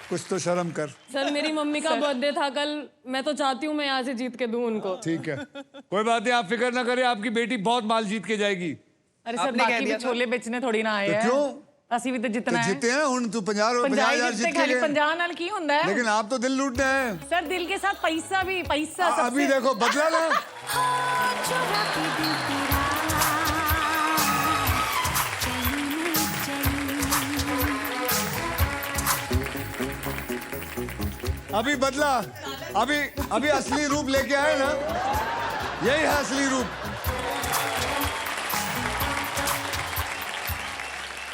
कुछ तो शर्म कर। सर मेरी मम्मी का बर्थडे था कल, मैं तो चाहती हूँ मैं यहाँ से जीत के दूं उनको। ठीक है, कोई बात नहीं, आप फिक्र ना करें, आपकी बेटी बहुत माल जीत के जाएगी। अरे सर बाकी भी छोले बेचने थोड़ी ना आए तो हैं। क्यों? ਅਸੀਂ भी तो जितना है। जितने हैं उन तू 50,000 जीत के गए। 50 नाल की होता है। लेकिन आप तो दिल लूटने हैं। सर दिल के साथ पैसा भी, पैसा सबसे। अभी देखो बदला ना। अभी बदला, अभी असली रूप लेके आए ना, यही है असली रूप।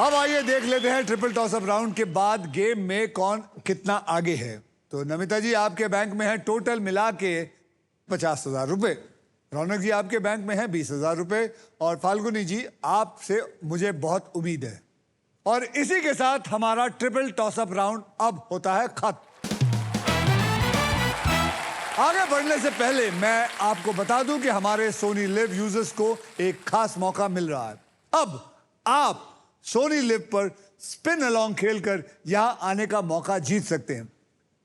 अब आइए देख लेते हैं ट्रिपल टॉस अप राउंड के बाद गेम में कौन कितना आगे है। तो नमिता जी आपके बैंक में है टोटल मिला के 50,000 रुपए, रौनक जी आपके बैंक में है 20,000 रुपए, और फाल्गुनी जी आपसे मुझे बहुत उम्मीद है। और इसी के साथ हमारा ट्रिपल टॉस अप राउंड अब होता है खत्म। आगे बढ़ने से पहले मैं आपको बता दूं कि हमारे सोनी लिव यूजर्स को एक खास मौका मिल रहा है। अब आप सोनी लिव पर स्पिन अलोंग खेलकर यहां आने का मौका जीत सकते हैं।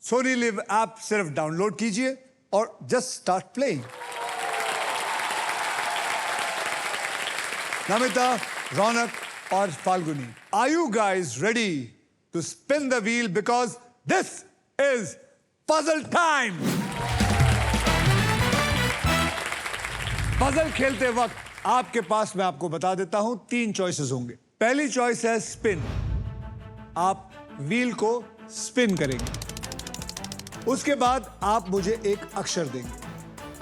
सोनी लिव ऐप सिर्फ डाउनलोड कीजिए और just start playing. Namita, Raunak और Falguni, are you guys ready to spin the wheel? Because this is puzzle time. Puzzle खेलते वक्त आपके पास, मैं आपको बता देता हूं, 3 चॉइसेस होंगे। पहली चॉइस है स्पिन, आप व्हील को स्पिन करेंगे। उसके बाद आप मुझे एक अक्षर देंगे।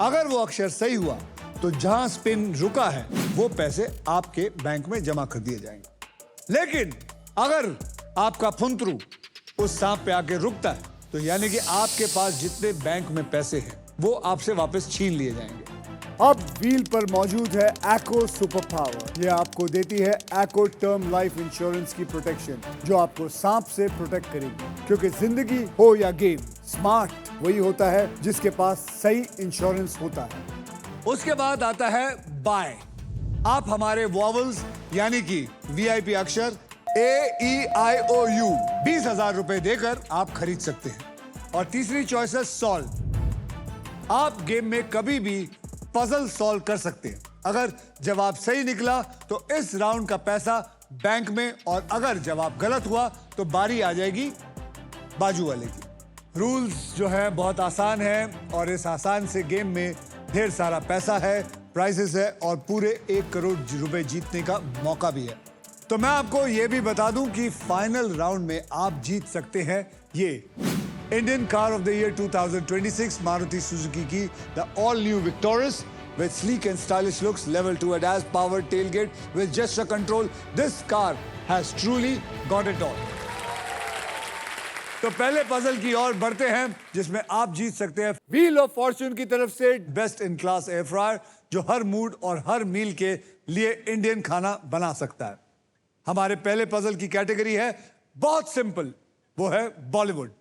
अगर वो अक्षर सही हुआ तो जहां स्पिन रुका है वो पैसे आपके बैंक में जमा कर दिए जाएंगे। लेकिन अगर आपका फुंतरू उस सांप पे आके रुकता है तो यानी कि आपके पास जितने बैंक में पैसे हैं वो आपसे वापस छीन लिए जाएंगे। अब व्हील पर मौजूद है एको सुपर पावर। ये आपको देती है एको टर्म लाइफ इंश्योरेंस की प्रोटेक्शन, जो आपको सांप से प्रोटेक्ट करेगी। क्योंकि जिंदगी हो या गेम, स्मार्ट वही होता है जिसके पास सही इंश्योरेंस होता है। उसके बाद आता है बाय। आप हमारे वॉवल्स यानी कि वीआईपी अक्षर AEIOU 20,000 रुपए देकर आप खरीद सकते हैं। और तीसरी चॉइस है सॉल्व। आप गेम में कभी भी पजल सॉल्व कर सकते हैं। अगर जवाब सही निकला तो इस राउंड का पैसा बैंक में, और अगर जवाब गलत हुआ तो बारी आ जाएगी बाजू वाले की। रूल्स जो है बहुत आसान है, और इस आसान से गेम में ढेर सारा पैसा है, प्राइजेस है, और पूरे 1 करोड़ रुपए जीतने का मौका भी है। तो मैं आपको यह भी बता दूं कि फाइनल राउंड में आप जीत सकते हैं ये Indian car of the year 2026 Maruti Suzuki की the all new Victoris with sleek and stylish looks, level 2 ADAS powered tailgate with gesture control. This car has truly got it all. तो पहले puzzle की ओर बढ़ते हैं जिसमें आप जीत सकते हैं व्हील ऑफ फॉर्च्यून की तरफ से best in class air fryer, जो हर मूड और हर मील के लिए इंडियन खाना बना सकता है। हमारे पहले पजल की कैटेगरी है बहुत सिंपल, वो है बॉलीवुड।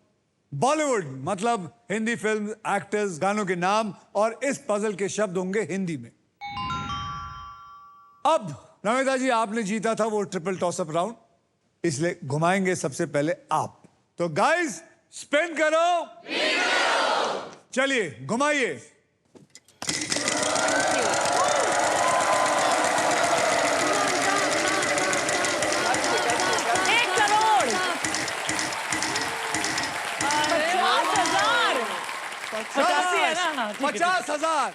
बॉलीवुड मतलब हिंदी फिल्म, एक्टर्स, गानों के नाम, और इस पजल के शब्द होंगे हिंदी में। अब नमिता जी आपने जीता था वो ट्रिपल टॉस अप राउंड, इसलिए घुमाएंगे सबसे पहले आप। तो गाइस स्पिन करो, चलिए घुमाइए।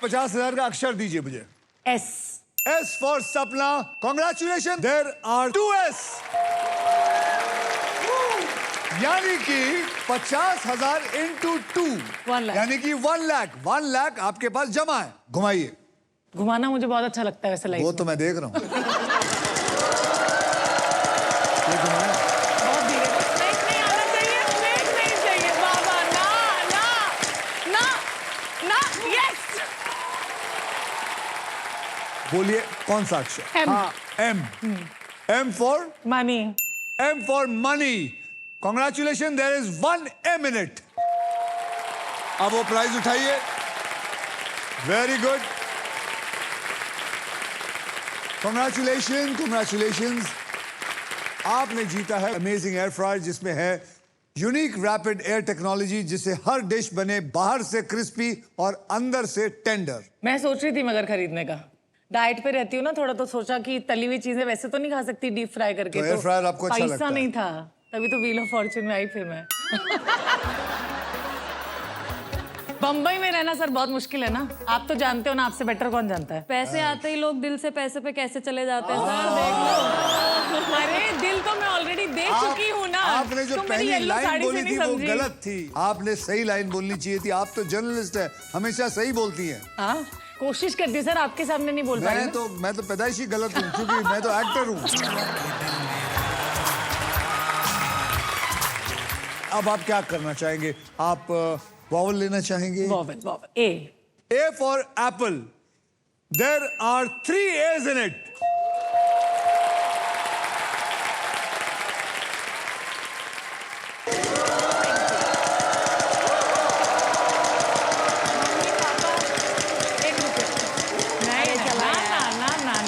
50,000 का अक्षर दीजिए मुझे। S फॉर सपना। कॉन्ग्रेचुलेशन, देयर आर 2 S, यानी कि 50,000 into 2 1 लाख, यानी कि 1 लाख। 1 लाख आपके पास जमा है। घुमाइए। घुमाना मुझे बहुत अच्छा लगता है वैसे लाइफ वो में। तो मैं देख रहा हूँ। बहुत धीरे, स्ट्रेट नहीं आना चाहिए, स्ट्रेट नहीं चाहिए बाबा, ना ना ना ना। यस, बोलिए कौन सा अक्षर? M. हाँ, M। M for money. M for money. Congratulations, there is 1 A minute. अब वो प्राइज उठाइए। Very good, congratulation, congratulation. आपने जीता है अमेजिंग एयर फ्रायर जिसमें है यूनिक रैपिड एयर टेक्नोलॉजी, जिससे हर डिश बने बाहर से क्रिस्पी और अंदर से टेंडर। मैं सोच रही थी मगर खरीदने का, डाइट पे रहती हूँ ना थोड़ा, तो सोचा कि तली हुई चीजें वैसे तो नहीं खा सकती डीप फ्राई करके, तो एयर फ्रायर आपको अच्छा लगता पैसा है? नहीं था, तभी तो व्हील ऑफ फॉर्च्यून में आई फिर मैं। बम्बई में रहना सर बहुत मुश्किल है ना, आप तो जानते हो ना, आपसे बेटर कौन जानता है। पैसे आते ही लोग दिल से पैसे पे कैसे चले जाते हैं सर, देख लो। अरे दिल तो मैं ऑलरेडी दे चुकी हूँ ना। आपने जो तुम मेरी पहली येलो लाइन साड़ी से बोली नहीं थी वो समझी। गलत थी। आपने सही लाइन बोलनी चाहिए थी। आप तो जर्नलिस्ट है, हमेशा सही बोलती हैं। हाँ, कोशिश करती हूँ सर, आपके सामने नहीं बोल पाई ना। मैं तो पैदाइशी गलत हूँ, क्योंकि मैं तो एक्टर हूँ। अब आप क्या करना चाहेंगे? आप वॉवल लेना चाहेंगे? Vowel, vowel. A A for apple. There are 3 A's in it.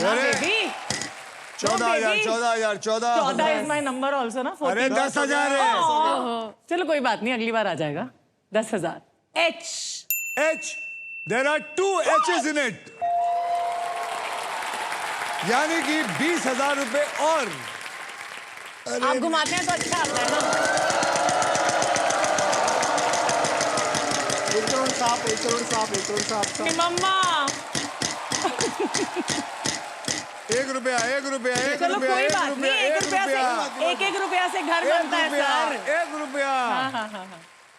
अरे, 14,000 14 is my number also ना। अरे 10,000 है। चलो कोई बात नहीं, अगली बार आ जाएगा। 10,000। H. There are 2 H's in it. यानी कि 20,000 रुपए और। आप घुमाते हैं तो अच्छा आता है ना। 1 करोड़ साफ, 1 करोड़ साफ, 1 करोड़ साफ। कि मम्मा। 1 रुपया, 1 रुपया, 1 चलो रुपया, कोई 1 बात रुपया, नहीं, 1 रुपया से 1 रुपया से घर बनता है सर। 1 रुपया। हाँ।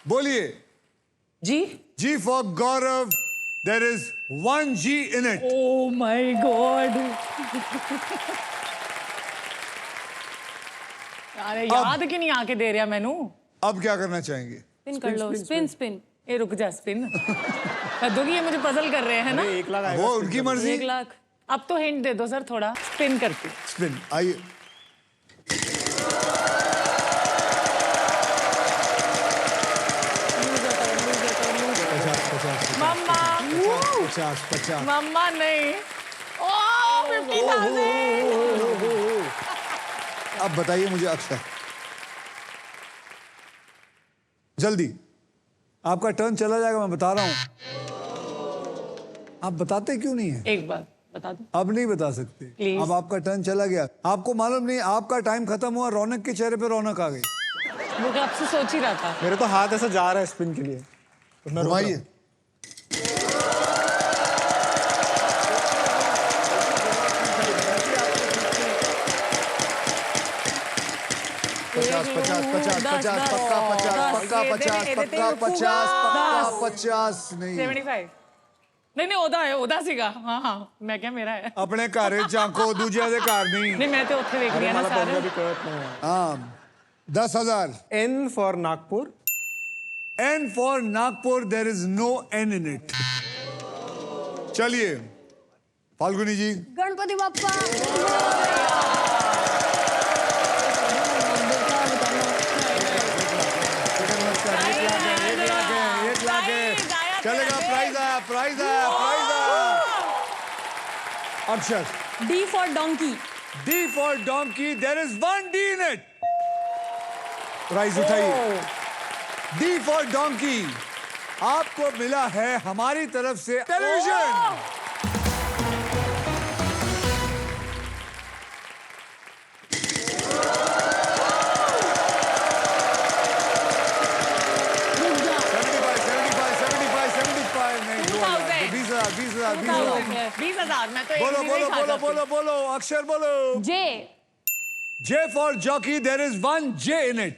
बोलिए। जी। G for Gaurav. There is 1 G in it. Oh my God. अरे याद क्यों नहीं आके दे रहा मैनू? अब क्या करना चाहेंगे? स्पिन कर लो, स्पिन स्पिन। ए रुक जा, स्पिन। दोगी, ये मुझे पजल कर रहे हैं ना। 1 लाख आएगा। वो उनकी मर्जी। 1 लाख। अब तो हिंट दे दो सर थोड़ा, स्पिन करके। स्पिन, आइए। मम्मा। 50। मम्मा नहीं। ओह 50,000। अब बताइए मुझे अक्षर, जल्दी। आपका टर्न चला जाएगा, मैं बता रहा हूं। आप बताते क्यों नहीं है? एक बार बता दो। अब नहीं बता सकते। Please. अब आपका टर्न चला गया। आपको मालूम नहीं, आपका टाइम खत्म हुआ, रौनक के चेहरे पे रौनक आ गई। वो कब से सोच ही रहा था। मेरे तो हाथ ऐसा जा रहा है स्पिन के लिए। तो मैं रुक रहा हूं। घुमाइए। पचास नहीं। 75। नहीं ओदा है, ओदा सीगा। हाँ मैं क्या, मेरा है। अपने घर झांको, दूजे दे घर नहीं। नहीं मैं तो उत्थे देख रही है ना सारे। हाँ, 10,000। N for Nagpur. N for Nagpur, there is no N in it. चलिए फाल्गुनी जी। गणपति बप्पा। चलेगा, प्राइज आया, प्राइज आया, प्राइज आया। अक्षर। D for donkey। D for donkey, there is 1 D in it. Prize उठाइए। D for donkey, आपको मिला है हमारी तरफ से टेलीविजन। बीस हजार। मैं तो बोलो एक बोलो नहीं खा बोलो सकती। बोलो बोलो अक्षर बोलो। J। J for jockey, there is 1 J in it.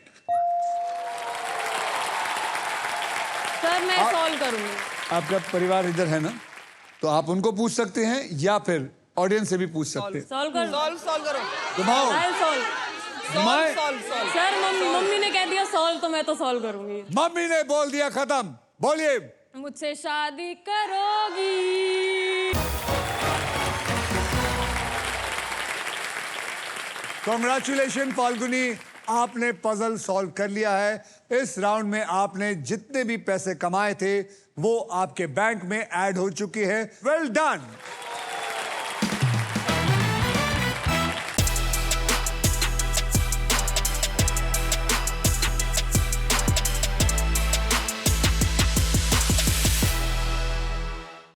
Sir मैं सॉल्व करूंगी। आपका परिवार इधर है ना, तो आप उनको पूछ सकते हैं या फिर ऑडियंस से भी पूछ सकते हैं। सॉल्व कर। सॉल्व करो। घुमाओ। सॉल्व। सर मम्मी ने कह दिया सॉल्व, तो मैं तो सॉल्व करूंगी। मम्मी ने बोल दिया खत्म। बोलिए। मुझसे शादी करोगी। कॉन्ग्रेचुलेशन फाल्गुनी, आपने पजल सॉल्व कर लिया है। इस राउंड में आपने जितने भी पैसे कमाए थे वो आपके बैंक में ऐड हो चुके हैं। Well done.